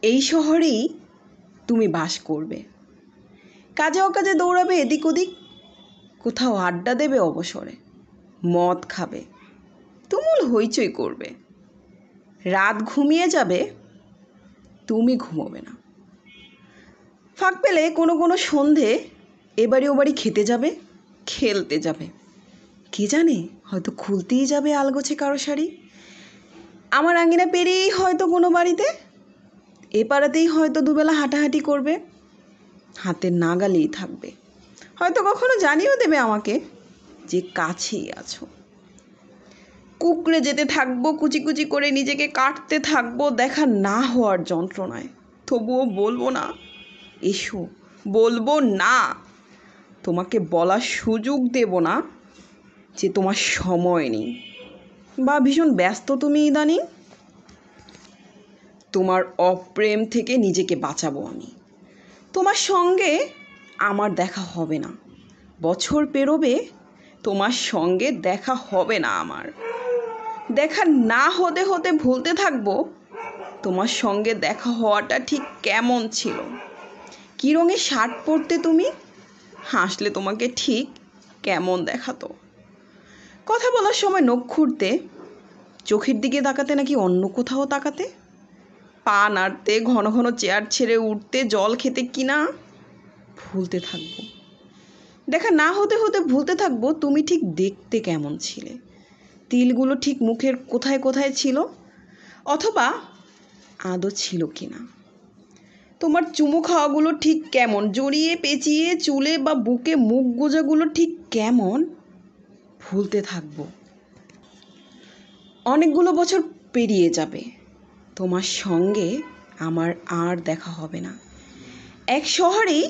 এই শহরেই তুমি বাস করবে। কাজে অকাজে দৌড়াবে এদিক ওদিক, কোথাও আড্ডা দেবে অবসরে, মদ খাবে, তুমুল হইচই করবে। রাত ঘুমিয়ে যাবে, তুমি ঘুমোবে না। ফাঁক পেলে কোনো কোনো সন্ধে এবাড়ি ওবাড়ি খেতে যাবে, খেলতে যাবে। কে জানে, হয়তো খুলতেই যাবে আলগোছে কারো শাড়ি। আমার আঙিনা পেরিয়েই হয়তো কোনো বাড়িতে, এ পাড়াতেই হয়তো দুবেলা হাঁটাহাঁটি করবে, হাতের নাগালেই থাকবে। হয়তো কখনো জানিয়েও দেবে আমাকে যে কাছেই আছো। কুকড়ে যেতে থাকবো, কুচি কুচি করে নিজেকে কাটতে থাকবো দেখা না হওয়ার যন্ত্রণায়। তবুও বলবো না এসো, বলবো না। তোমাকে বলার সুযোগ দেব না যে তোমার সময় নেই বা ভীষণ ব্যস্ত তুমি ইদানিং। তোমার অপ্রেম থেকে নিজেকে বাঁচাবো আমি। তোমার সঙ্গে আমার দেখা হবে না, বছর পেরোবে তোমার সঙ্গে দেখা হবে না আমার। দেখা না হতে হতে ভুলতে থাকবো তোমার সঙ্গে দেখা হওয়াটা ঠিক কেমন ছিল। কী রঙের শার্ট পরতে তুমি, হাসলে তোমাকে ঠিক কেমন দেখাতো। কথা বলার সময় নখ খুঁড়তে, চোখের দিকে তাকাতে নাকি অন্য কোথাও তাকাতে, পা নাড়তে, ঘন ঘন চেয়ার ছেড়ে উঠতে, জল খেতে কিনা ভুলতে থাকবো। দেখা না হতে হতে ভুলতে থাকবো তুমি ঠিক দেখতে কেমন ছিলে, তিলগুলো ঠিক মুখের কোথায় কোথায় ছিল, অথবা আদৌ ছিল কিনা। তোমার চুমু খাওয়াগুলো ঠিক কেমন, জড়িয়ে পেঁচিয়ে চুলে বা বুকে মুখ গোজাগুলো ঠিক কেমন ভুলতে থাকবো। অনেকগুলো বছর পেরিয়ে যাবে, তোমার সঙ্গে আমার আর দেখা হবে না। এক শহরেই